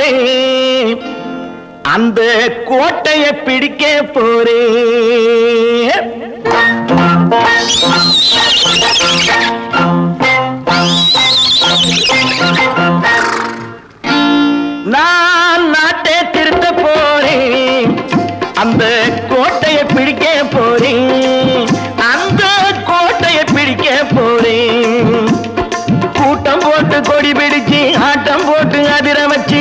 போறேன், அந்த கோட்டையை பிடிக்க போறேன். நான் நாட்டை திருத்த போறேன், அந்த கோட்டையை பிடிக்க போறேன், அந்த கோட்டையை பிடிக்க போறேன். கூட்டம் போட்டு கொடி பிடிச்சு ஆட்டம் போட்டு அதிர வச்சு,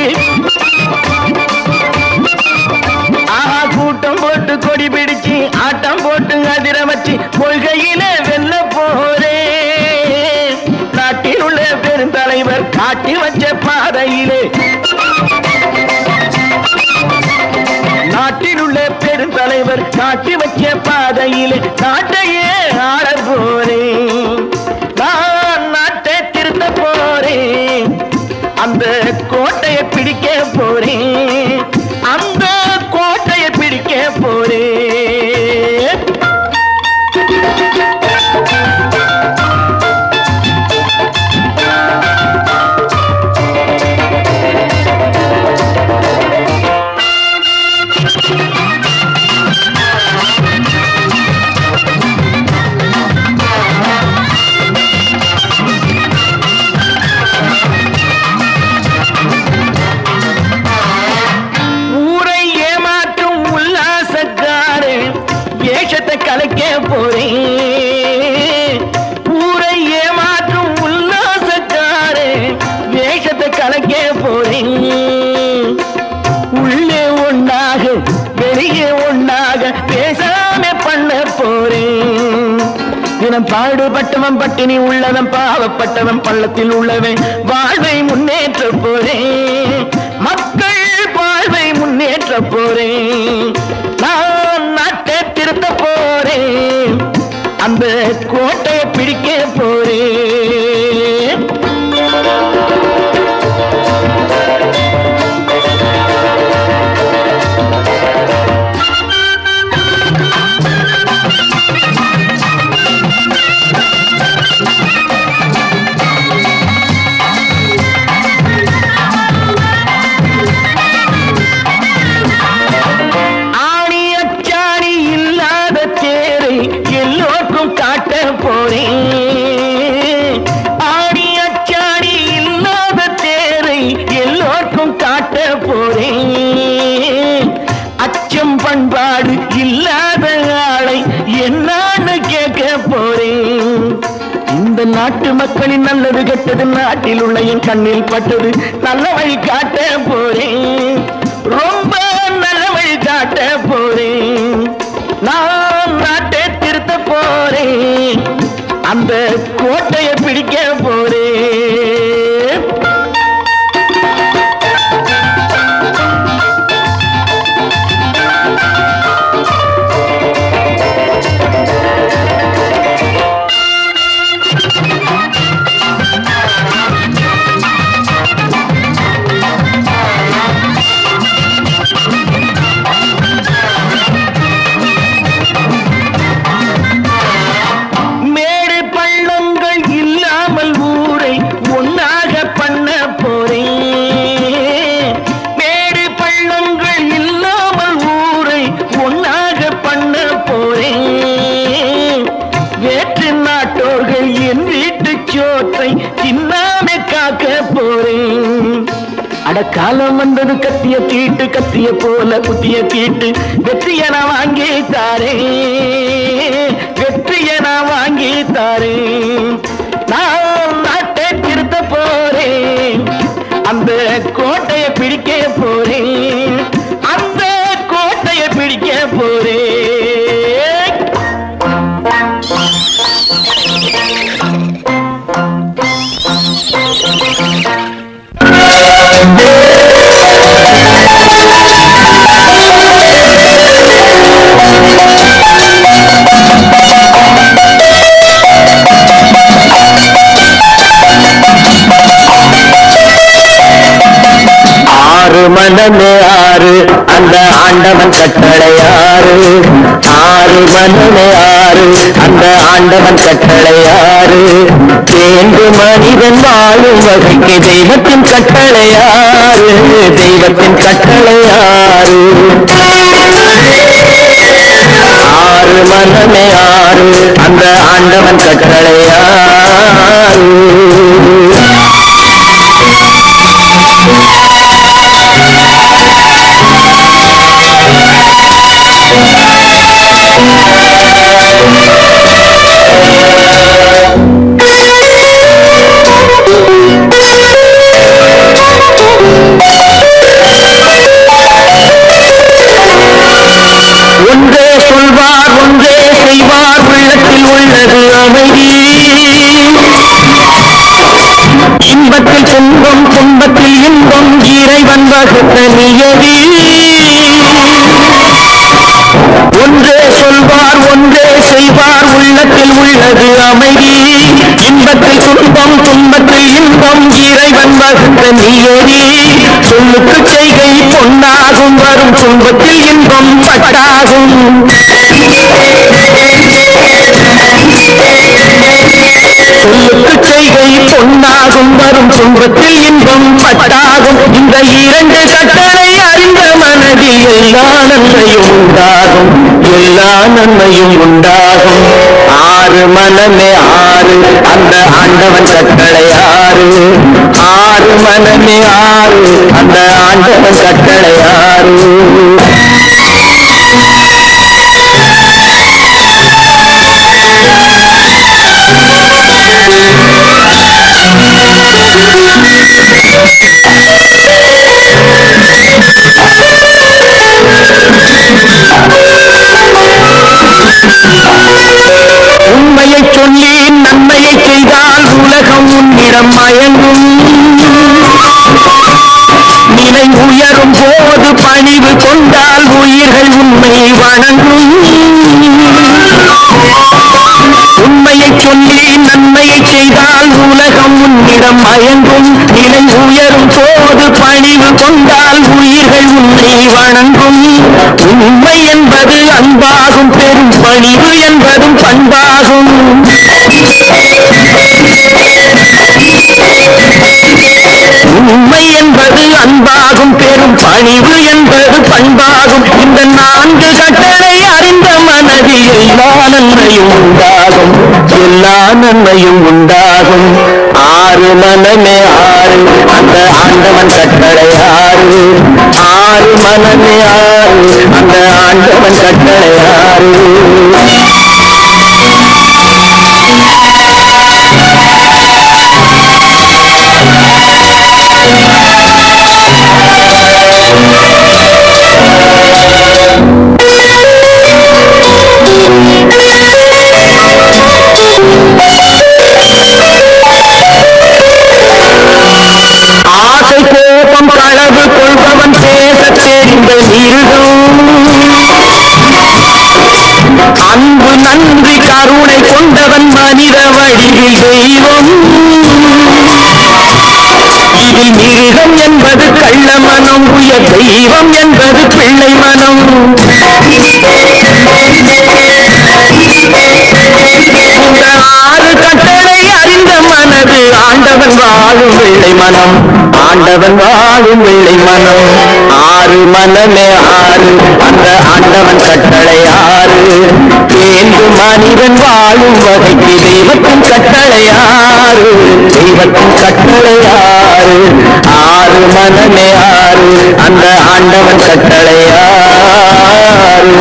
கூட்டம் போட்டு கொடி பிடிச்சு ஆட்டம் போட்டு அதிர வச்சு கொள்கையில வெல்ல போறேன். நாட்டில் உள்ள பெருந்தலைவர் காட்டி வச்ச பாதையிலே, நாட்டில் உள்ள பெருந்தலைவர் காட்டி வச்ச பாதையிலே நாட்டையே ஆள போறேன். நான் நாட்டை திருத்த போறேன், அந்த கோட்டையை பிடிக்க போறேன், அந்த கோட்டையை பிடிக்க போறேன். கலைக்க போறேன், ஊரை ஏமாற்றும் உல்லாசக்காரே வேஷத்தை கலைக்க போறேன். உள்ளே ஒன்னாக வெளியே ஒன்னாக பேசாம பண்ண போறேன். தினம் பாடுபட்டவன் பட்டினி உள்ளவன் பாவப்பட்டவன் பள்ளத்தில் உள்ளவன் வாழ்வை முன்னேற்ற போறேன், மக்கள் வாழ்வை முன்னேற்ற போறேன். நான் நாட்டை திருத்த போறேன், அந்த கோட்டையை பிடிக்க போறேன். அச்சம் பண்பாடு இல்லாத ஆளை என்னான்னு கேட்க போறேன். இந்த நாட்டு மக்களின் நல்லது கெட்டது நாட்டில் உள்ள என் கண்ணில் பட்டது, நல்ல வழி காட்ட போறேன், ரொம்ப நல்ல வழி காட்ட போறேன். நான் நாட்டை திருத்த போறேன், அந்த கோட்டையை பிடிக்க போறேன். காலம் வந்தது கத்திய தீட்டு, கத்திய போல குத்திய தீட்டு, வெற்றிய நான் வாங்கி தாரேன், வெற்றிய நான் வாங்கி தாரேன். நான் நாட்டை திருத்த போறேன், அந்த கோட்டையை பிடிக்க போறேன், அந்த கோட்டையை பிடிக்க போறேன். மனமே ஆறு அந்த ஆண்டவன் கட்டளையாறு, ஆறு மனமே ஆறு அந்த ஆண்டவன் கட்டளையாறு. தேர்ந்து மனிதன் வாழும் வகைக்கு தெய்வத்தின் கட்டளையாறு, தெய்வத்தின் கட்டளையாறு. ஆறு மனமே ஆறு, அந்த ஆண்டவன் கட்டளையாறு. ஒன்றே சொல்வார் ஒன்றே செய்வார், உள்ளத்தில் உள்ளது அமைதி. இன்பத்தில் துன்பம் துன்பத்தில் இன்பம், இறைவன் வகுத்த நியதி. ஒன்றே சொல்வார் ஒன்றே செய்வார், உள்ளத்தில் உள்ளது அமைதி. இன்பத்தில் துன்பம் துன்பத்தில் இன்பம், இறைவன் வகுத்த நியதி. சொல்லுக்கு செய்கை பொன்னாகும், வரும் துன்பத்தில் இன்பம் பட்டாகும். சொல்லுக்கு செய்கை பொன்னாகும், வரும் துன்பத்தில் இன்பம் பட்டாகும். இந்த இரண்டு கட்டளை அறிந்த மனதில் எல்லா நன்மையும் உண்டாகும், எல்லா நன்மையும் உண்டாகும். ஆறு மனமே ஆறு, அந்த ஆண்டவன் கட்டளை ஆறு. ஆறு மனமே ஆறு, அந்த ஆண்டவன் கட்டளை ஆறு. உண்மையை சொல்லி நன்மையை செய்தால் உலகம் உன்னிடம் மயங்கும். நிலை உயரும் போது பணிவு கொண்டால் உயிர்கள் உண்மை வணங்கும். உண்மையை சொல்லி நன்மையை செய்தால் உலகம் உன்னிடம் மயங்கும். நிலை உயரும் போது பணிவு கொண்டால் உயிர்கள் உன்னை வணங்கும். உண்மை என்பது அன்பாகும், பெரும் பணிவு என்பதும் பண்பாகும். உண்மை என்பது அன்பாகும், பெரும் பணிவு என்பது பண்பாகும். இந்த நான்கு கட்டளை அறிந்த மனதில் எல்லா நன்மையும் உண்டாகும், எல்லா நன்மையும் உண்டாகும். ஆறு மனமே ஆறு, அந்த ஆண்டவன் கட்டளை ஆறு. ஆறு மனமே ஆறு, அந்த ஆண்டவன் கட்டளை ஆறு. ஆசை கோபம் களவு கொள்பவன் பேச தெரிந்த மிருகம். அன்பு நன்றி கருணை கொண்டவன் மனித வடிவில் தெய்வம். இதில் மிருகம் என்பது கள்ள மனம், உயர் தெய்வம் என்பது பிள்ளை மனம். இந்த ஆறு கட்டளை அறிந்த மனது ஆண்டவன் வாழும் வெள்ளை மனம், ஆண்டவன் வாழும் வெள்ளை மனம். ஆறு மனமே ஆறு, அந்த ஆண்டவன் கட்டளை ஆறு. தேர்ந்து மனிதன் வாழும் வகைக்கு தெய்வத்தின் கட்டளை ஆறு, தெய்வத்தின் கட்டளை ஆறு. ஆறு மனமே ஆறு, அந்த ஆண்டவன் கட்டளை ஆறு.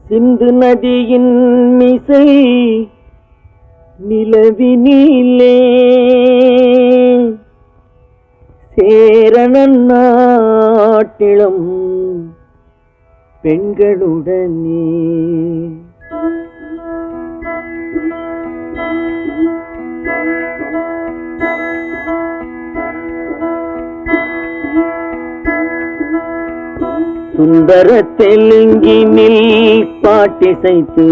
சிந்து நதியின் மிசை நிலவினிலே சேரணன் நாட்டிளம் பெண்களுடனே சுந்தர தெலுங்கினில் பாட்டிசைத்து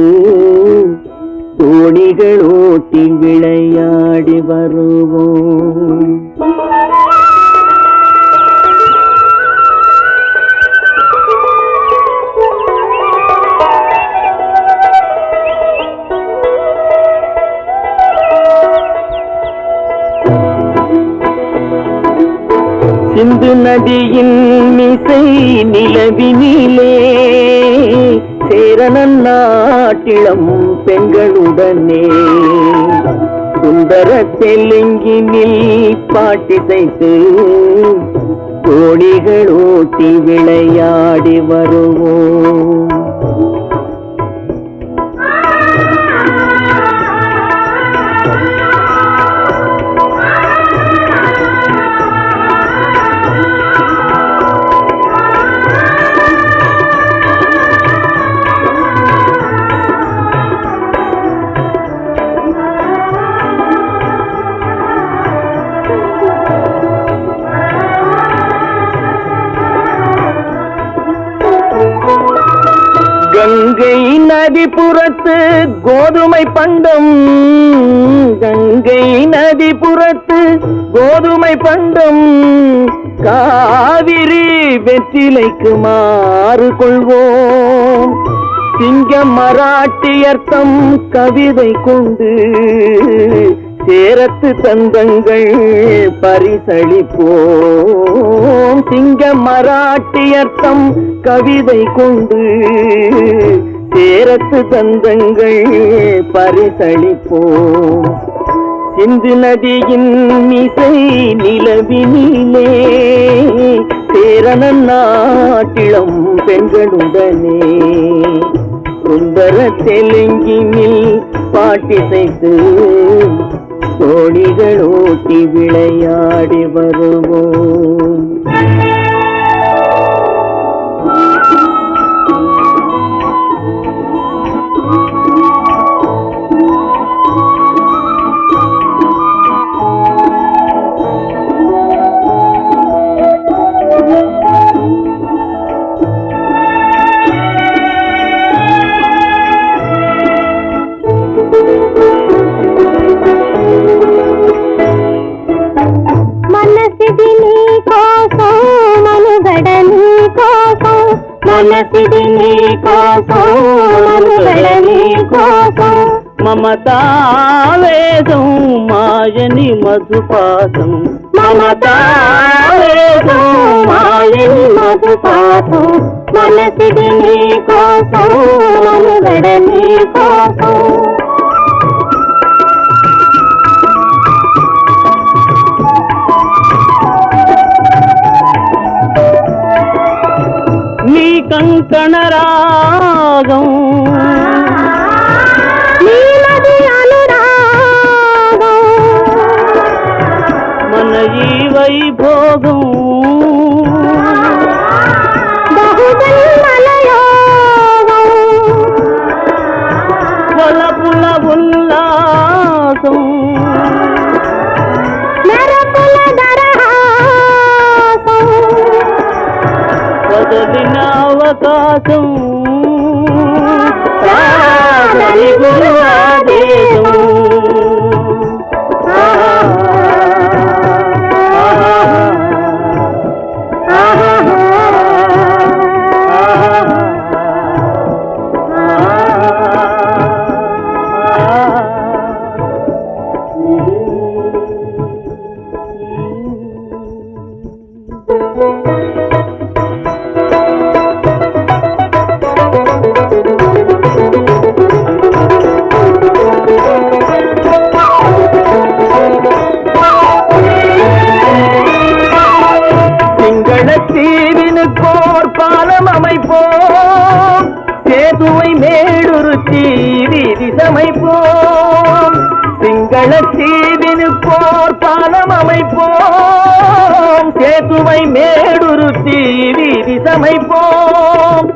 தோணிகள் ஓட்டி விளையாடி வருவோம். சிந்து நதியின் மிசை நிலவினிலே சேரணன் நாட்டிளம் பெண்களுடனே சுந்தர தெலுங்கினில் பாட்டிசைத்து தோணிகள் ஓட்டி விளையாடி வருவோம். கங்கை நதிபுறத்து கோதுமை பண்டம், கங்கை நதிபுறத்து கோதுமை பண்டம், காவிரி வெற்றிலைக்கு மாறு கொள்வோம். சிங்கம் மராட்டியர்த்தம் கவிதை கொண்டு சேரத்து தந்தங்கள் பரிசளிப்போம். சிங்கம் மராட்டியர்த்தம் கவிதை கொண்டு சேரத்து தந்தங்கள் பரிசளிப்போம். சிந்து நதியின் மிசை நிலவினிலே சேரணன் நாட்டிளம் பெண்களுடனே சுந்தர தெலுங்கினில் பாட்டிசைத்து தோணிகள் ஓட்டி விளையாடி வருவோம். మమతావేదం మాయని మధుపాతం, మమతావేదం మాయని మధుపాతం, మనసిది నీ కోసం మనుగడ నీ కోసం. నీ కంకణ రాగం నీలది అనురాగం, మన ఈ వైభోగం బహుజన్మల యోగం, వలపుల ఉల్లాసం నరపుల దరహాసం, వదలిన అవకాశం సాగని గురువాదేశం. தீவினுக்கோர் பாலம் அமைப்போம், சேதுவை மேடுருத்தி வீதி சமைப்போம். சிங்கள தீவினுக்கோர் பாலம் அமைப்போம், சேதுவை மேடுருத்தி வீதி சமைப்போம்.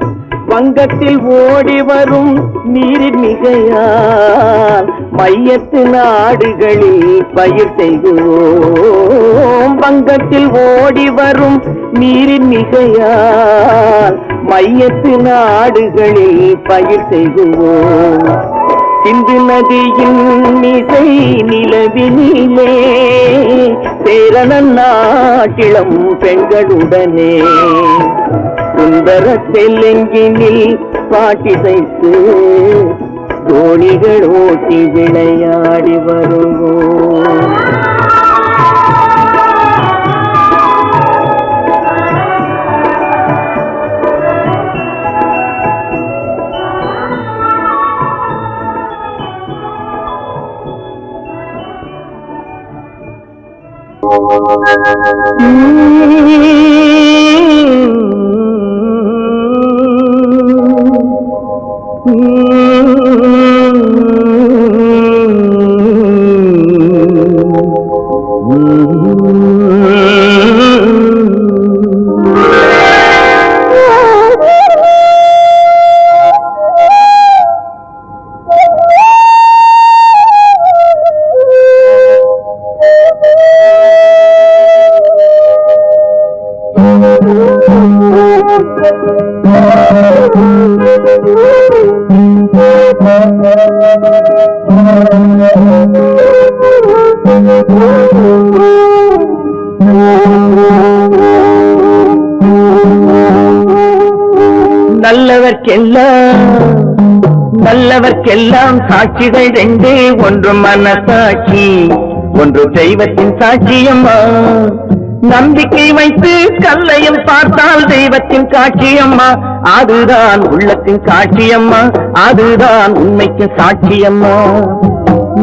வங்கத்தில் ஓடி வரும் நீரின் மிகையால் மையத்து நாடுகளில் பயிர் செய்கிறோம். வங்கத்தில் ஓடி வரும் நீரின் மிகையால் மையத்து நாடுகளில் பயிர் செய்குவோம் சிந்து நதியின் மீசை நிலவினிலே சேரணன் நாட்டிளம் பெண்களுடனே சுந்தர தெலுங்கினில் பாட்டிசைத்து தோணிகள் ஓட்டி விளையாடி வருவோம். நல்லவர்க்கெல்லாம் சாட்சிகள் ரெண்டு, ஒன்று மனசாட்சி, ஒன்று தெய்வத்தின் சாட்சியம்மா. நம்பிக்கை வைத்து கல்லையும் பார்த்தால் தெய்வத்தின் காட்சியம்மா, அதுதான் உள்ளத்தின் காட்சியம்மா, அதுதான் உண்மைக்கு சாட்சியம்மா.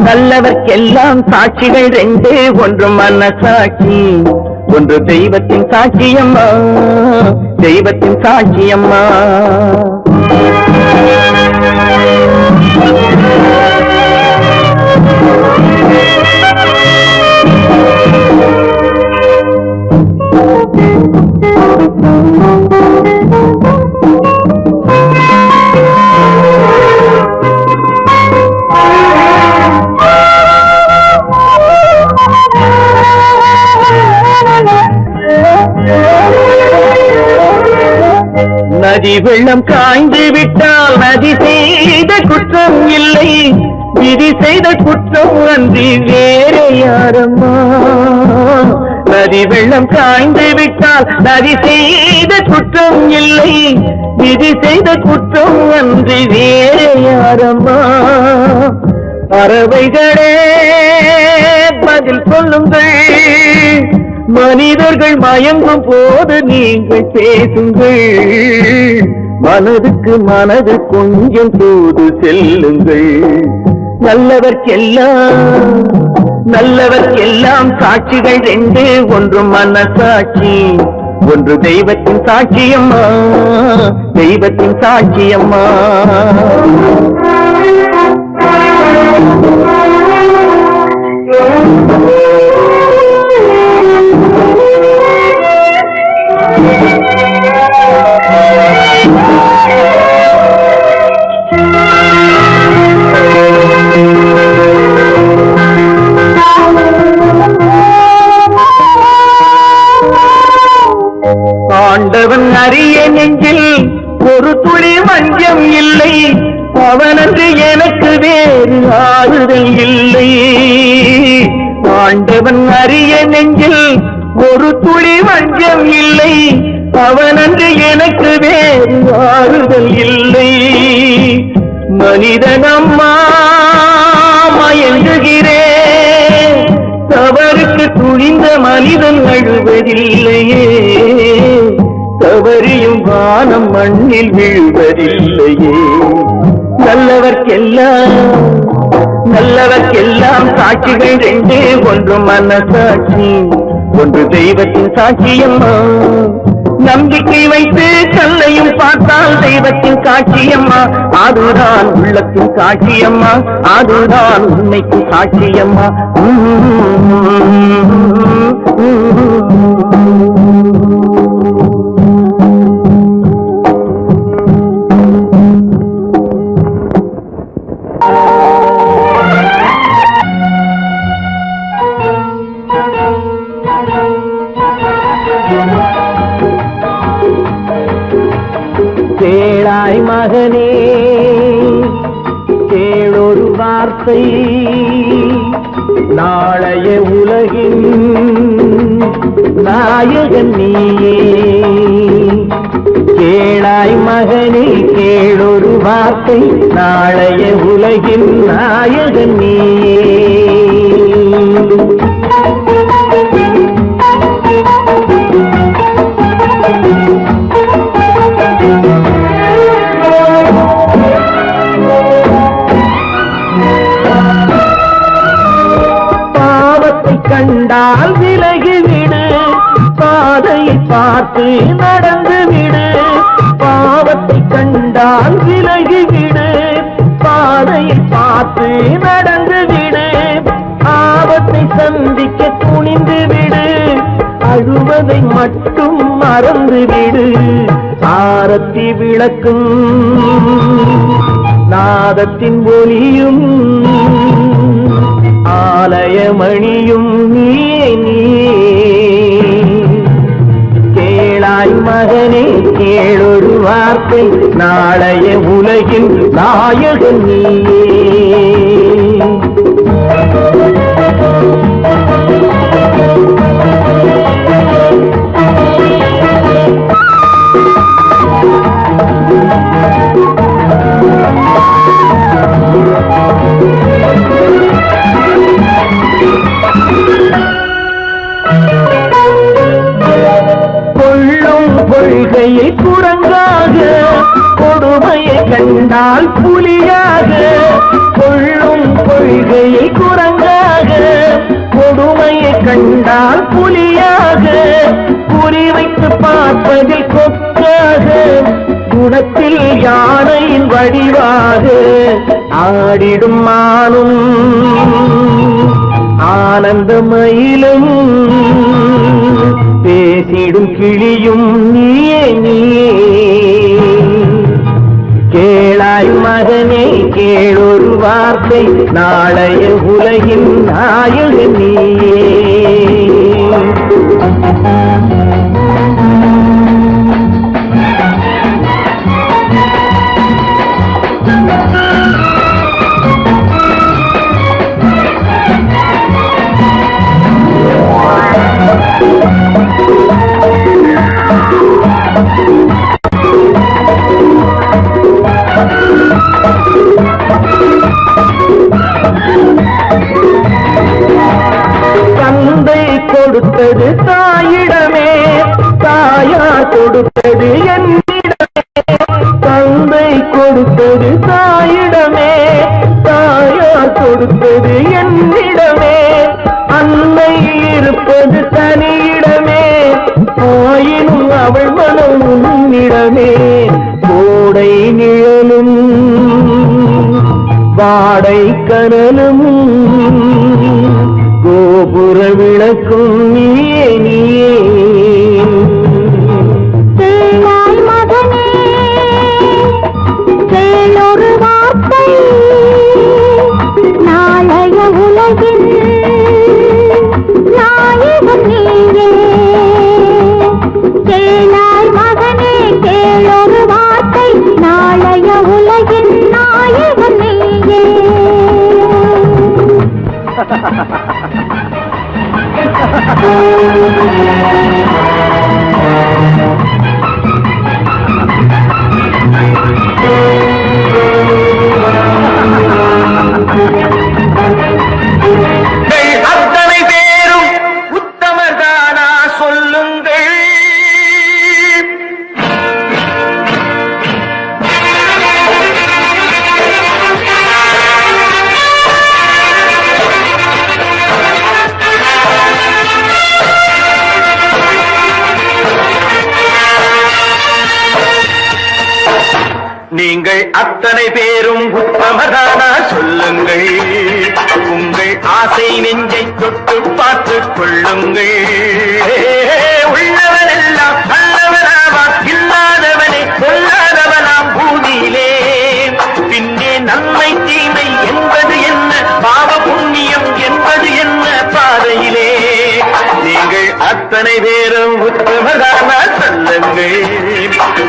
நல்லவர்க்கெல்லாம் சாட்சிகள் ரெண்டு, ஒன்று மனசாட்சி, ஒன்று தெய்வத்தின் சாட்சியம்மா, தெய்வத்தின் சாட்சியம்மா. நதி வெள்ளம் காய்ந்து விட்டால் நதி செய்த குற்றம் இல்லை, விதி செய்த குற்றம் அன்றி வேற யாரம்மா. நதி வெள்ளம் காய்ந்து விட்டால் நதி செய்த குற்றம் இல்லை, விதி செய்த குற்றம் அன்றி வேற யாரம்மா. பறவைகளே பதில் சொல்லுங்கள், மனிதர்கள் மயங்கும் போது நீங்கள் பேசுங்கள், மனதுக்கு மனது கொஞ்சம் தூது செல்லுங்கள். நல்லவர்க்கெல்லாம் சாட்சிகள் ரெண்டு, ஒன்று மனசாட்சி, ஒன்று தெய்வத்தின் சாட்சியம்மா, தெய்வத்தின் சாட்சியம்மா. ஆண்டவன் அறிய நெஞ்சில் ஒரு துளி வஞ்சம் இல்லை, அவனன்று எனக்கு வேறு ஆறுதல் இல்லை. ஆண்டவன் அறிய நெஞ்சில் ஒரு துளி வஞ்சம் இல்லை, அவனன்று எனக்கு வேறு ஆறுதல் இல்லை. மனிதனம்மா மயங்குகிறேன், தவறுக்கு துணிந்த மனிதன் அழுவதில்லையே, தவறியும் வானம் மண்ணில் விழுவதில்லையே. நல்லவர்க்கெல்லாம் சாட்சிகள் ரெண்டு, ஒன்று மனசாட்சி, ஒன்று தெய்வத்தின் சாட்சியம்மா. நம்பிக்கை வைத்து கல்லையும் பார்த்தால் தெய்வத்தின் காட்சியம்மா, அதுதான் உள்ளத்தின் காட்சியம்மா, அதுதான் உண்மைக்கு சாட்சியம்மா. கேளாய் மகனே கேளொரு வார்த்தை நாளைய உலகின் நாயகன் நீயே கேளாய் மகனே கேளொரு வார்த்தை நாளைய உலகின் நாயகன் நீயே கண்டால் விலகிவிடு பாதையை பார்த்து நடந்து விடு பாவத்தை கண்டால் விலகிவிடு பாதையை பார்த்து நடந்து விடு ஆபத்தை சந்திக்க துணிந்து விடு அழுவதை மட்டும் மறந்து விடு ஆரத்தி விளக்கும் நாதத்தின் ஒளியும் ஆலயமணியும் நீயே கேளாய் மகனே கேளொரு வார்த்தை நாளைய உலகின் நாயகன் நீயே கொள்கையை குரங்காக கொடுமையை கண்டால் புலியாக கொள்ளும் கொள்கையை குரங்காக கொடுமையை கண்டால் புலியாக குறிவைத்து பார்ப்பதில் கொக்காக குணத்தில் யானையின் வடிவாக ஆடிடும் மானும் ஆனந்தமயிலும் பேசிடும் கிளியும் நீயே கேளாய் மகனே கேளொரு வார்த்தை நாளைய உலகின் நாயகன் நீயே கொடுத்தது தாயிடமே தாயா கொடுத்தது என்னிடமே தந்தை கொடுத்தது தாயிடமே தாயா கொடுத்தது என்னிடமே அன்னை இருப்பது தனியிடமே ஆயினும் அவள் மனம் உன்னிடமே கோடை நிழலும் வாடை கனலும் கோபுர விளக்கும் நீயே கேளாய் மகனே கேளொரு வார்த்தை நாளைய உலகின் நாயகன் நீயே கேளாய் மகனே கேளொரு வார்த்தை நாளைய உலகின் நாயகன் நீயே அத்தனை பேரும் உத்தமர்தானா சொல்லுங்கள் நீங்கள் அத்தனை பேரும் உத்தமதானா சொல்லுங்கள் உங்கள் ஆசை நெஞ்சை தொட்டு பார்த்துக் கொள்ளுங்கள் உள்ளவனெல்லாம் நல்லவனாவான் இல்லாதவனே கொல்லாதவனாம் பூமியிலே பின்னே நன்மை தீமை என்பது என்ன பாவ புண்ணியம் என்பது என்ன பாதையிலே நீங்கள் அத்தனை பேரும் உத்தமதானா சொல்லுங்கள்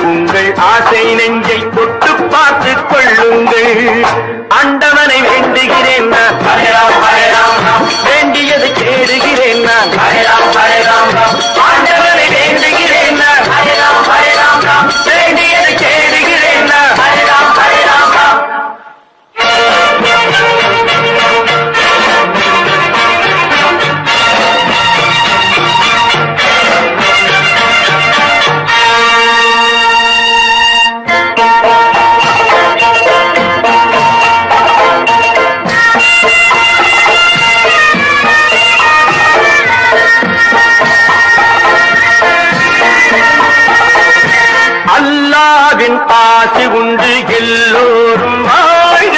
உங்கள் ஆசை நெஞ்சை தொட்டு பார்த்து கொள்ளுங்கள். ஆண்டவனை வேண்டுகிறேன் நான், வேண்டியது கேடுகிறேன் நான். ஆண்டவனை வேண்டுகிறேன் நான், வேண்டியது கேடுகிறேன் நான். அல்லாவின் ஆசி உண்டு எல்லோரும் வாழ்க,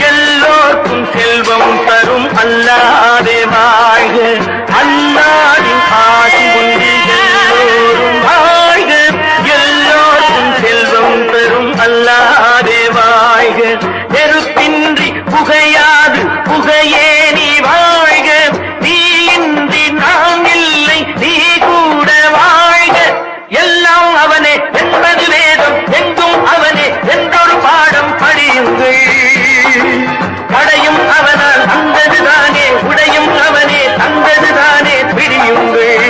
எல்லோருக்கும் செல்வம் தரும் அல்லாதே வாழ்க. அல்லாவின் ஆசி உண்டு எல்லோரும் வாழ்க, எல்லோருக்கும் செல்வம் தரும் அல்லாதே வாழ்க. நெருப்பின்றி புகையாது புகையே நீ வாழ்க, நீ இன்றி நாம் இல்லை நீ கூட வாழ்க. எல்லாம் அவனே என்பது வேதம், எங்கும் அவனே என்றொரு பாடம் படியுங்கள். படையும் அவனால் தந்ததுதானே, உடையும் அவனே தந்ததுதானே, பிடியுங்கள்.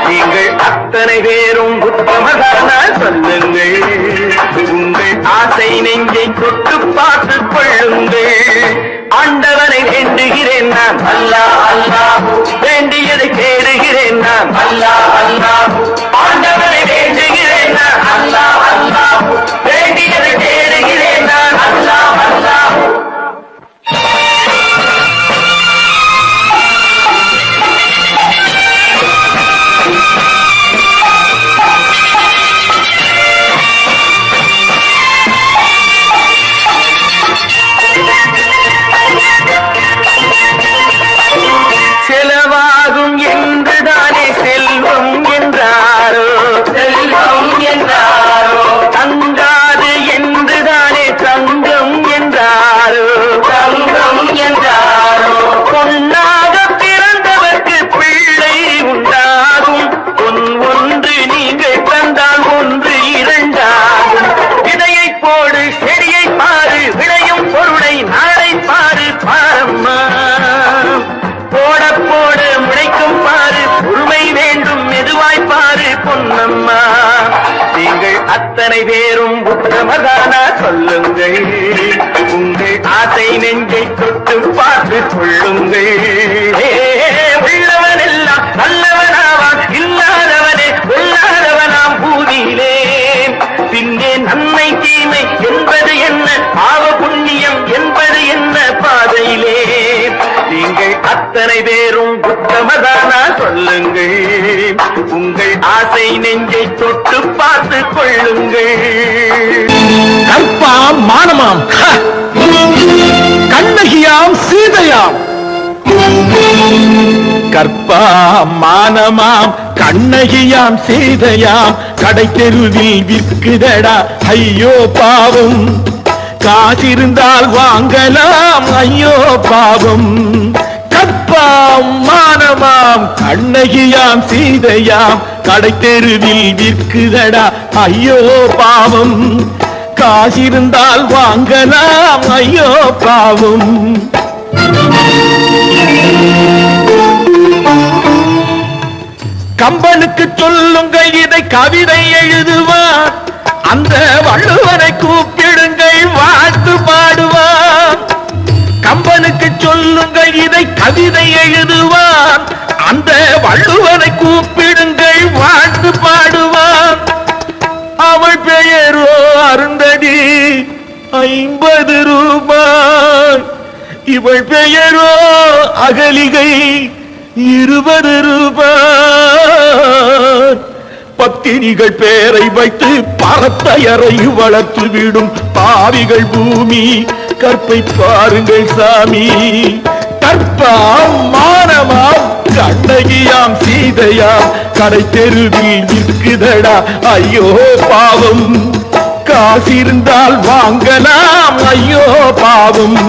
நீங்கள் அத்தனை பேரும் உத்தமதானால் சொல்லுங்கள். உங்கள் ஆசை நெஞ்சை தொட்டு பார்த்து கொள்ளுங்கள். ஆண்டவனை வேண்டுகிறேன் நான், அல்லாஹ் அல்லாஹ், வேண்டியதை கேடுகிறேன் நான், அல்லாஹ் அல்லாஹ். ஆண்டவனை வேண்டுகிறேன் நான், அல்லாஹ் அல்லாஹ், வேண்டியதை கேடுகிறேன் நான், அல்லாஹ் அல்லாஹ். செலவாகும் என்றுதானே செல்வம் என்றாரோ, செல்வம் என்றாரோ. தங்காது என்றுதானே தங்கம் என்றாரோ, தங்கம் என்றாரோ. பொன்னாக பிறந்தவர்க்கு பிள்ளை உண்டாகும், பொன் ஒன்று நீங்கள் தந்தால் ஒன்று இரண்டாகும். விதையை போடு செடியை பாரு, விளையும் பொருளை நாளை பாரு பாரம்மா. போட போடு முளைக்கும் பாரு, பொறுமை வேண்டும் மெதுவாய் பாரு பொன்னம்மா. நீங்கள் அத்தனை பேரும் உத்தமதானா சொல்லுங்கள். உங்கள் ஆசை நெஞ்சை தொட்டு பார்த்து கொள்ளுங்கள். உள்ளவன் எல்லாம் நல்லவனாவான், இல்லாதவனே கொல்லாதவனாம் பூதியிலே. பின்னே நன்மை தீமை என்பது என்ன, பாவ புண்ணியம் என்பது என்ன பாதையிலே. நீங்கள் அத்தனை பேரும் உத்தமதானா சொல்லுங்கள். உங்கள் ஆசை நெஞ்சை தொட்டு பார்த்து கொள்ளுங்கள். கற்பாம் மானமாம், கண்ணகியாம் சீதையாம். கற்பாம் மானமாம் கண்ணகியாம் சீதையாம், கடை தெருவில் விற்குதடா ஐயோ பாவம். காசிருந்தால் வாங்கலாம் ஐயோ பாவம். கற்பாம் மானமாம் கண்ணகியாம் சீதையாம், கடை தெருவில் விற்குதடா ஐயோ பாவம். காசிருந்தால் வாங்கலாம் ஐயோ பாவம். கம்பனுக்கு சொல்லுங்கள் இதை கவிதை எழுதுவான், அந்த வள்ளுவனை கூப்பிடுங்கள் வாழ்த்து பாடுவான். கம்பனுக்கு சொல்லுங்கள் இதை கவிதை எழுதுவான், அந்த வள்ளுவனை கூப்பிடுங்கள் வாழ்த்து பாடுவான். அவள் பெயரோ அருந்ததி 50 ரூபாய், இவள் பெயரோ அகலிகை 20 ரூபாய். பத்தினிகள் பேரை வைத்து பரத்தையரை வளர்த்து விடும் பாவிகள் பூமி, கற்பை பாருங்கள் சாமி. கற்பாம் மானமாம் கண்ணகியாம் சீதையாம், கடை தெருவில் நிற்குதடா ஐயோ பாவம். காசிருந்தால் வாங்கலாம் ஐயோ பாவம்.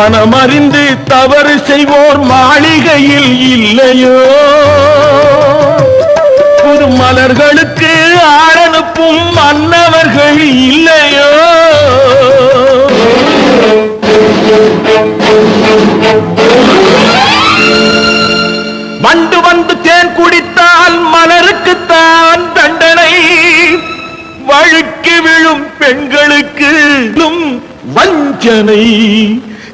மனமறிந்து தவறு செய்வோர் மாளிகையில் இல்லையோ, புது மலர்களுக்கு ஆளனுப்பும் மன்னவர்கள் இல்லையோ. வண்டு வந்து தேன் குடித்தால் மலருக்குத்தான் தண்டனை, வழுக்கி விழும் பெண்களுக்கு வஞ்சனை.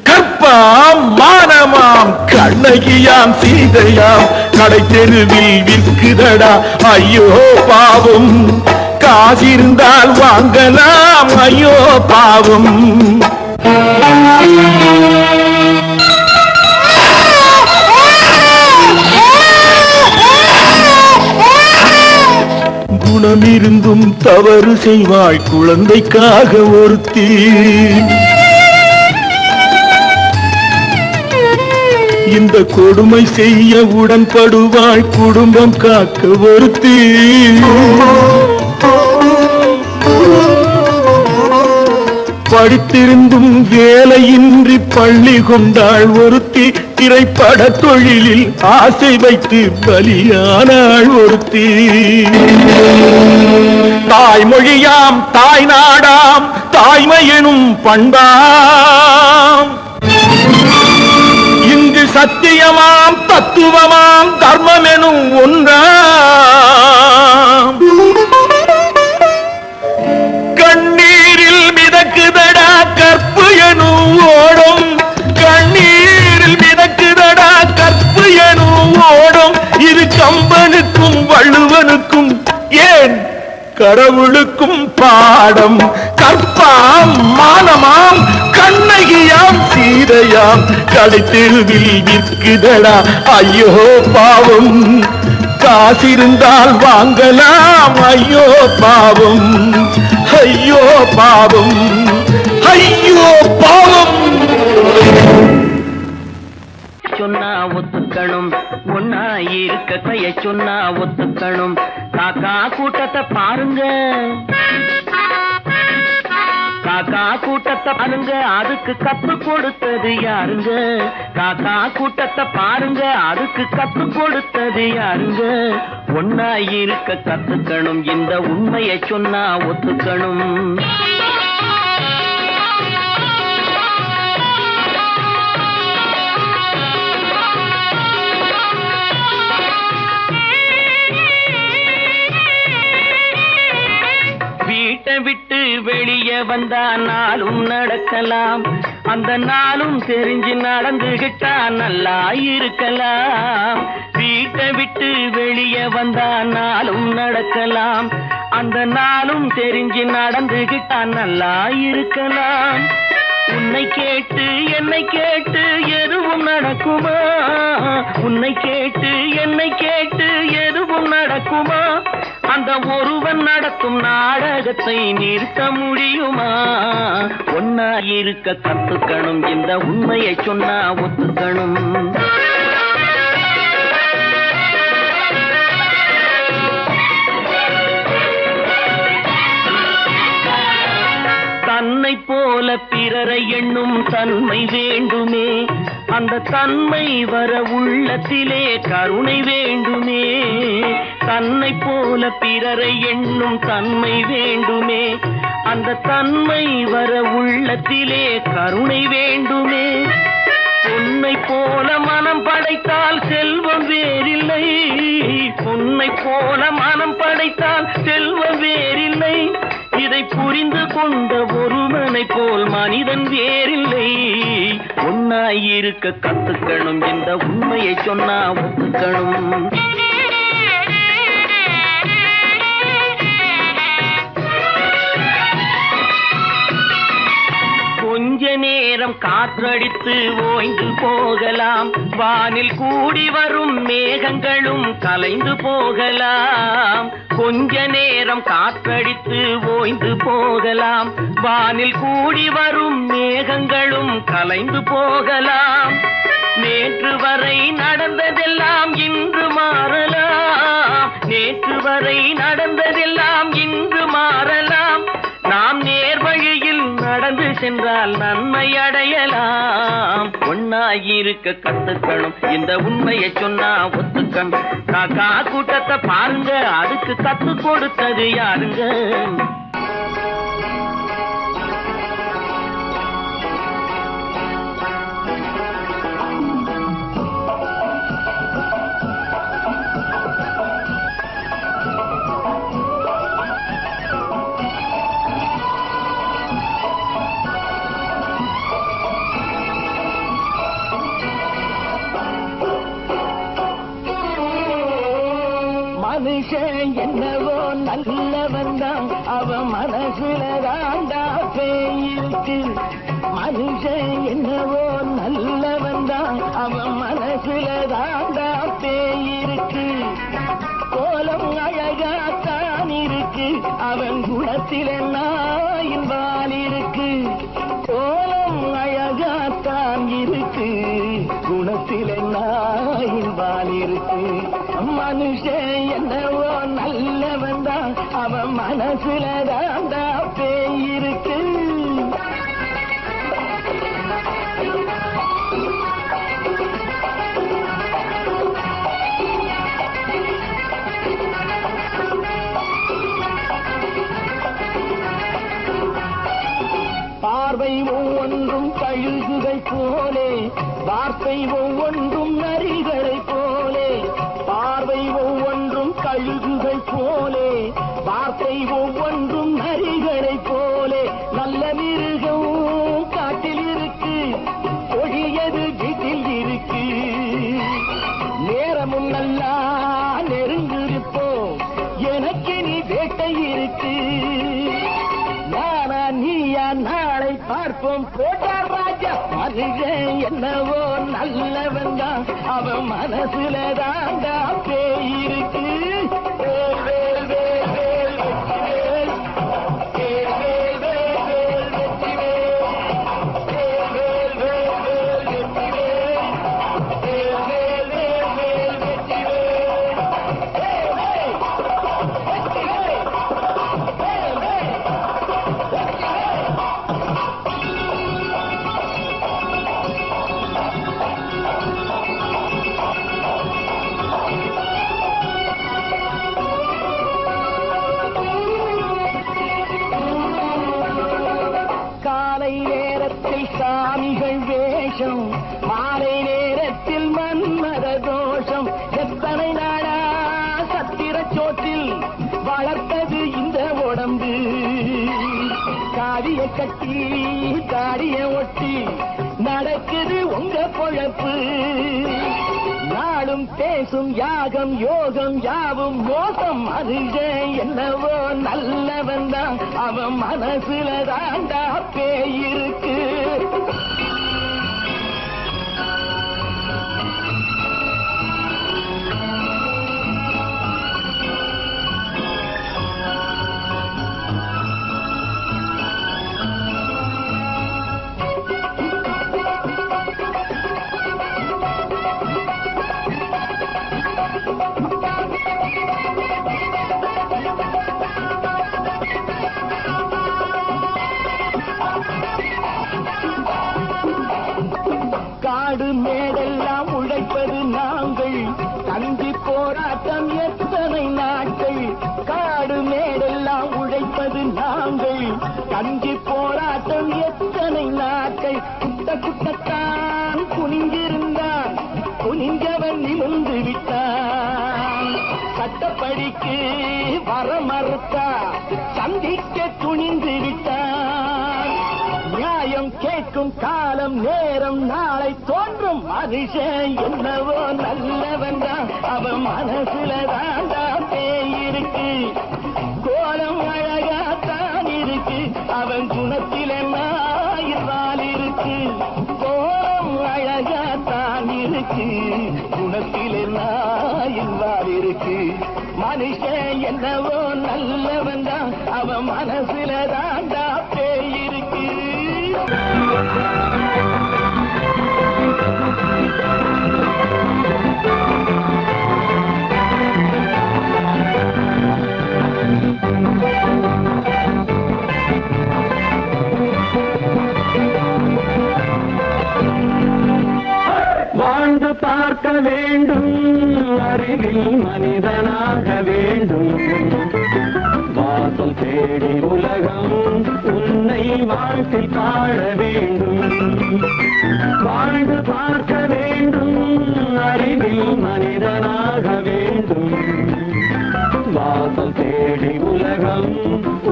கற்பாம் மானமாம் கண்ணகியாம் சீதையாம் கடை தெருவில் விற்குதடா ஐயோ பாவம். காசிருந்தால் வாங்கலாம் ஐயோ பாவம். குணமிருந்தும் தவறு செய்வாய் குழந்தைக்காக ஒருத்தி, இந்த கொடுமை செய்ய உடன்படுவாய் குடும்பம் காக்க ஒருத்தி. படித்திருந்தும் வேலையின்றி பள்ளி கொண்டாள் ஒருத்தி, திரைப்பட தொழிலில் ஆசை வைத்து பலியானாள் ஒருத்தி. தாய்மொழியாம் தாய் நாடாம் தாய்மையெனும் பண்பாம், இங்கு சத்தியமாம் தத்துவமாம் தர்மமெனும் ஒன்றாம். கண்ணீரில் மிதக்குதடா கற்பு எனும் ஓடும், கண்ணீரில் மிதக்குதடா கற்பு எனும் ஓடும். இது கம்பனுக்கும் வள்ளுவனுக்கும் ஏன் கடவுளுக்கும் பாடம். கற்பாம் மானமாம் கண்ணகியாம் சீதையாம் கடை தெருவில் விற்குதடா ஐயோ பாவம். காசிருந்தால் வாங்கலாம் ஐயோ பாவம். ஐயோ பாவம், ஐயோ பாவம். சொன்னா ஒத்துக்கணும், ஒன்னா இருக்க கைய சொன்னா ஒத்துக்கணும். காக்கா கூட்டத்தை பாருங்க, காக்கா கூட்டத்தை பாருங்க, அதுக்கு கத்து கொடுத்தது யாருங்க? காக்கா கூட்டத்தை பாருங்க, அதுக்கு கத்து கொடுத்தது யாருங்க? ஒன்னா இருக்க கத்துக்கணும், இந்த உண்மையை சொன்னா ஒத்துக்கணும். வீட்டை விட்டு வெளியே வந்தா நாளும் நடக்கலாம், அந்த நாளும் தெரிஞ்சு நடந்துகிட்டா நல்லா இருக்கலாம். வீட்டை விட்டு வெளியே வந்தா நாளும் நடக்கலாம், அந்த நாளும் தெரிஞ்சு நடந்துகிட்டா நல்லா இருக்கலாம். உன்னை கேட்டு என்னை கேட்டு எதுவும் நடக்குமா? உன்னை கேட்டு என்னை கேட்டு எதுவும் நடக்குமா? அந்த ஒருவன் நடத்தும் நாடகத்தை நிறுத்த முடியுமா? ஒன்னா இருக்க கத்துக்கணும், இந்த உண்மையை சொன்னா ஒத்துக்கணும். தன்னை போல பிறரை எண்ணும் தன்மை வேண்டுமே, அந்த தன்மை வர உள்ளத்திலே கருணை வேண்டுமே. தன்னை போல பிறரை எண்ணும் தன்மை வேண்டுமே, அந்த தன்மை வர உள்ளத்திலே கருணை வேண்டுமே. பொன்னை போல மனம் படைத்தால் செல்வம் வேறில்லை, பொன்னை போல மனம் படைத்தால் செல்வம் வேறில்லை. இதை புரிந்து கொண்ட ஒருவனை போல் மனிதன் வேறில்லை. ஒன்னாய் இருக்க கத்துக்கணும், இந்த உண்மையை சொன்னா ஒத்துக்கணும். கொஞ்ச நேரம் காற்றடித்து ஓய்ந்து போகலாம், வானில் கூடி வரும் மேகங்களும் கலைந்து போகலாம். கொஞ்ச நேரம் காற்றடித்து ஓய்ந்து போகலாம், வானில் கூடி வரும் மேகங்களும் கலைந்து போகலாம். நேற்று வரை நடந்ததெல்லாம் இன்று மாறலாம், நேற்று வரை நடந்ததெல்லாம் இன்று மாறலாம். நாம் நேர்வழியில் நடந்து சென்றால் நன்மை அடையலாம். இருக்க கத்துக்கணும். இந்த உண்மையை சொன்னா ஒத்துக்கணும். காக்கா கூட்டத்தை பாருங்க, அதுக்கு கத்து கொடுத்தது யாருங்க? மனுஷன் என்னவோ நல்லவன் தான், அவன் மனசுல தாண்டா பேயிருக்கு. மனுஷன் என்னவோ நல்லவன் தான், அவன் மனசுல தாண்டா பேயிருக்கு. கோலம் அழகாத்தான் இருக்கு, அவன் குணத்தில நாயின் வால் இருக்கு. கோலம் அழகாத்தான் இருக்கு, குணத்தில நாயின் வால் இருக்கு. மனுஷன் என்னவோ நல்லவன் தான், அவன் மனசுல தாண்டா பேயிருக்கு. பார்வை ஒவ்வொன்றும் கழுகுகை போலே, வார்த்தை ஒவ்வொன்றும் நரிகளை போலே. பார்வை ஒவ்வொன்றும் கழுகுகை போலே, வார்த்தை ஒவ்வொன்றும் நரிகளை போலே. நல்ல மிருகம் காட்டில் இருக்கு, கொடியது வீட்டில் இருக்கு. நேரமும் நல்லா நெருங்கிருப்போம், எனக்கு நீ வேட்டை இருக்கு. நானா நீயா நாளை பார்ப்போம், போட்டார் ராஜா. மனுஷன் என்னவோ நல்லவன் தான், அவன் மனசுல தாண்டா பேயிருக்கு. வேல் வேல் வேல் வேல் வெற்றிவேல், வேல் வேல் வேல் வேல் வெற்றிவேல், வேல் வேல் வேல் வேல் வெற்றிவேல், வேல் வேல் வேல் வேல் வெற்றிவேல், வேல் வேல் வெற்றிவேல், வேல் வேல். காலை நேரத்தில் சாமிகள் வேஷம், மாலை நேரத்தில் மன்மத தோஷம். எத்தனை நாடா சத்திர சோற்றில் வளர்த்தது இந்த உடம்பு. காவிய கட்டி தாடிய ஒட்டி நடக்குது உங்க பொழப்பு. நாளும் பேசும் யாகம் யோகம் யாவும் மோசம். மனுஷன் என்னவோ நல்லவன் தான், அவன் மனசுல தாண்டா பேயிருக்கு. காடு மேடெல்லாம் உழைப்பது நாங்கள், கஞ்சி போராட்டம் எத்தனை நாட்கள். காடு மேடெல்லாம் உழைப்பது நாங்கள், கஞ்சி போராட்டம் எத்தனை நாட்கள். குட்ட குட்டத்தான் குனிஞ்சிருந்தான், குனிஞ்சவன் நிமிர்ந்து விட்டான். சட்டப்படிக்கு வர மறுத்தா, சந்திக்க துணிந்து விட்டான். நியாயம் கேட்கும் காலம் நேரம் நாளை தோன்றும். மனுஷன் என்னவோ நல்லவன் தான், அவன் மனசுல தாண்டா பேயிருக்கு. கோலம் அழகாத்தான் இருக்கு, அவன் குணத்தில நாயிரால் இருக்கு. கோலம் அழகாத்தான் இருக்கு, குணத்தில நாயிரால் இருக்கு. மனுஷன் என்னவோ நல்லவன் தான், அவன் மனசுல தாண்டா பேயிருக்கு. வேண்டும் அறிவில் மனிதனாக வேண்டும் வாசம் தேடி உலகம் உன்னை வாழ்த்தி பாட வேண்டும் வாழ்ந்து பார்க்க வேண்டும் அறிவில் மனிதனாக வேண்டும் வாசம் தேடி உலகம்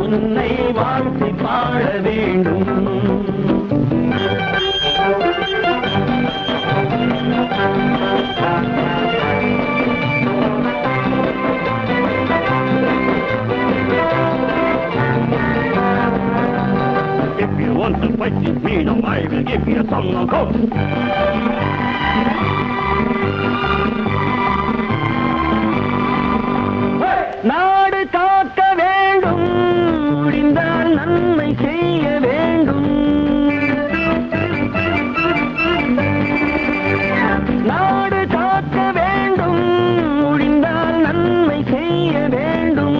உன்னை வாழ்த்தி பாட வேண்டும் If you want to fight with me, now I will give you a song of hope. நாடு காக்க வேண்டும் முடிந்தால் நன்மை செய்ய வேண்டும் நாடு காக்க வேண்டும் முடிந்தால் நன்மை செய்ய வேண்டும்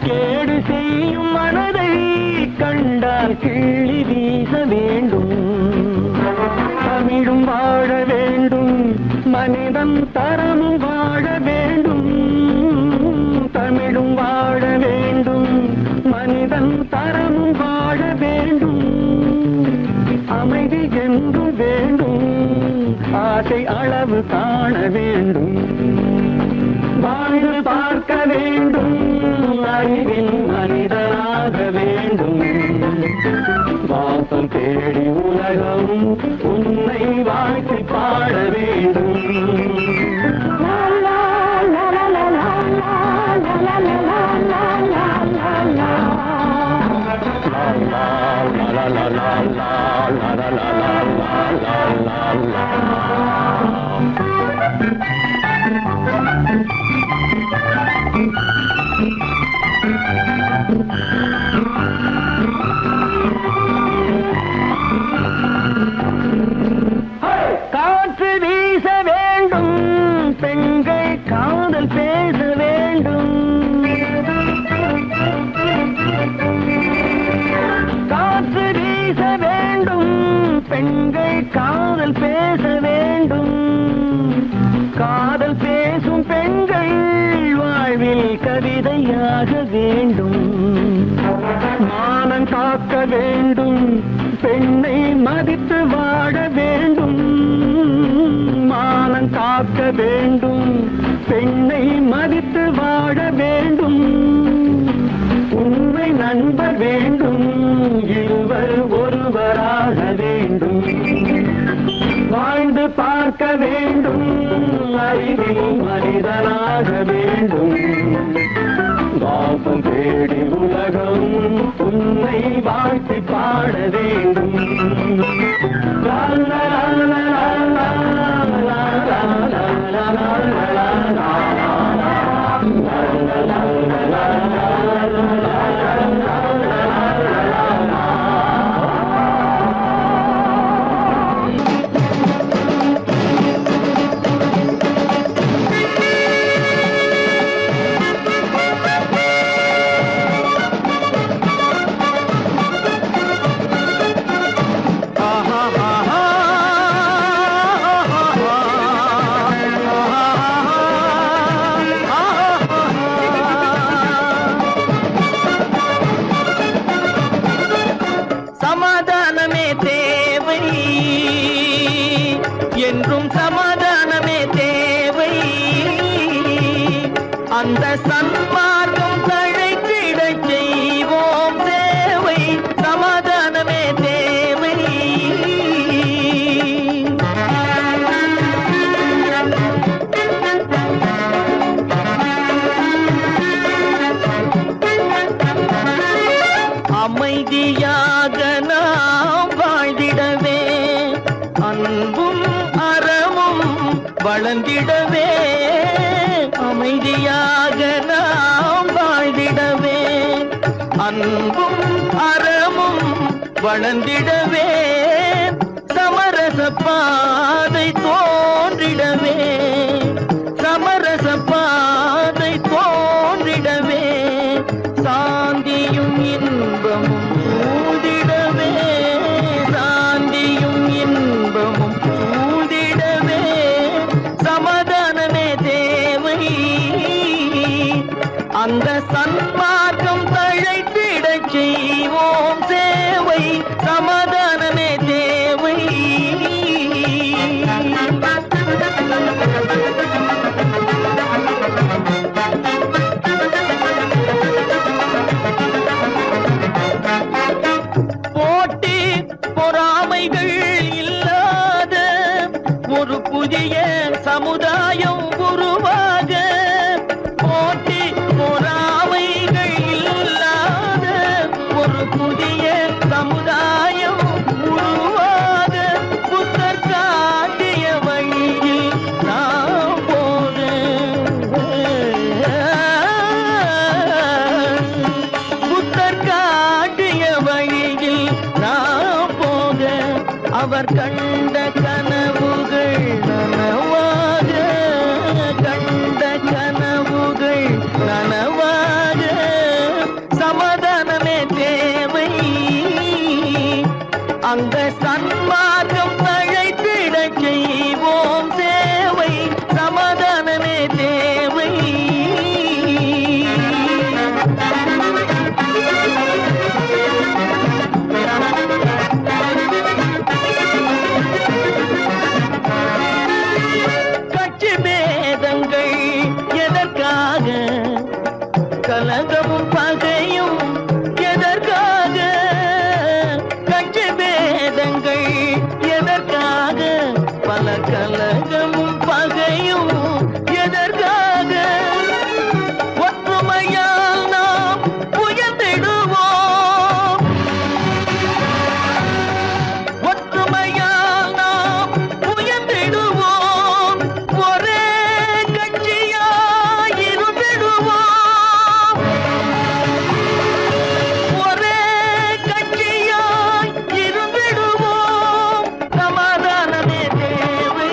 கேடு செய்யும் மனதை கண்டால் கிள்ளி வீச வேண்டும் தமிழும் வாழ வேண்டும் மனிதன் தரமும் வாழ வேண்டும் தமிழும் வாழ வேண்டும் மனிதன் தரமும் வாழ வேண்டும் அமைதி என்றும் வேண்டும் ஆசை அளவு காண வேண்டும் வாழ்ந்து பார்க்க வேண்டும் அறிவில் மனிதனாக வேண்டும் வாசம் தேடி உலகம் உன்னை வாழ்த்தி பாட வேண்டும் காற்று வீச வேண்டும் பெண்கள் காதல் பேச வேண்டும் காற்று வீச வேண்டும் பெண்கள் காதல் பேச வேண்டும் காதல் பேசும் பெண்கள் வாழ்வில் கவிதையாக வேண்டும் மானம் காக்க வேண்டும் பெண்ணை மதித்து வாழ வேண்டும் மானம் காக்க வேண்டும் பெண்ணை மதித்து வாழ வேண்டும் உண்மை நண்பர் வேண்டும் இருவர் ஒருவராக வேண்டும் வாழ்ந்து பார்க்க வேண்டும் அறிவில் மனிதனாக வேண்டும் வாசம் தேடி உலகம் உன்னை வாழ்த்தி பாட வேண்டும் லா லா லா லா லா லா லா லா லா சமாதானமே தேவை என்றும் சமாதானமே தேவை அந்த சன்மார்க்கம் தழைத்திடச் செய்வோம் தேவை சமாதானமே தேவை அமைதியாக நாம் வாழ்ந்திடவே அன்பும் அறமும் வளர்ந்திடவே அமைதியாக நாம் வாழ்ந்திடவே அன்பும் அறமும் வளர்ந்திடவே சமரச பாதை தோன்றிடவே சமரச பாதை தோன்றிடவே சாந்தியும் இன்பமும் சூழ்ந்திடவே சாந்தியும் இன்பமும் சூழ்ந்திடவே சம சமுதாயம் உருவாக போட்டி பொறாமைகள் இல்லாத ஒரு புதிய சமுதாயம் உருவாக புத்தர் காட்டிய வழியில் நாம் போக புத்தர் காட்டிய வழியில் நாம் போக அவர் கண்ட கனவுகள் நனவாக கண்ட கனவுகள் நனவாக சமாதானமே தேவை அங்க சன்மார்க்கம் அழைத்திடச் செய்வோம் சேவை சமாதானமே தேவை கட்சி பேதங்கள் எதற்காக கலகமும் பகையும் எதற்காக கட்சி பேதங்கள் எதற்காக பல கலகமும் பகையும் எதற்காக ஒற்றுமையால் நாம் உயர்ந்திடுவோம் ஒற்றுமையால் நாம் உயர்ந்திடுவோம் ஒரே கட்சியாய் இருந்திடுவோம் ஒரே கட்சியாய் இருந்திடுவோம் சமாதானமே தேவை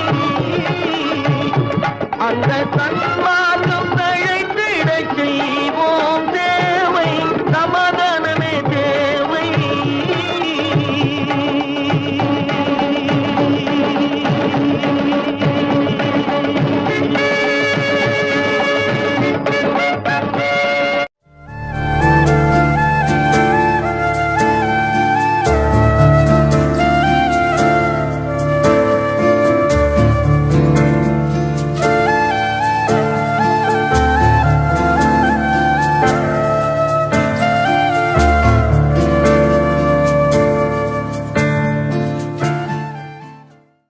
அந்த சன்மா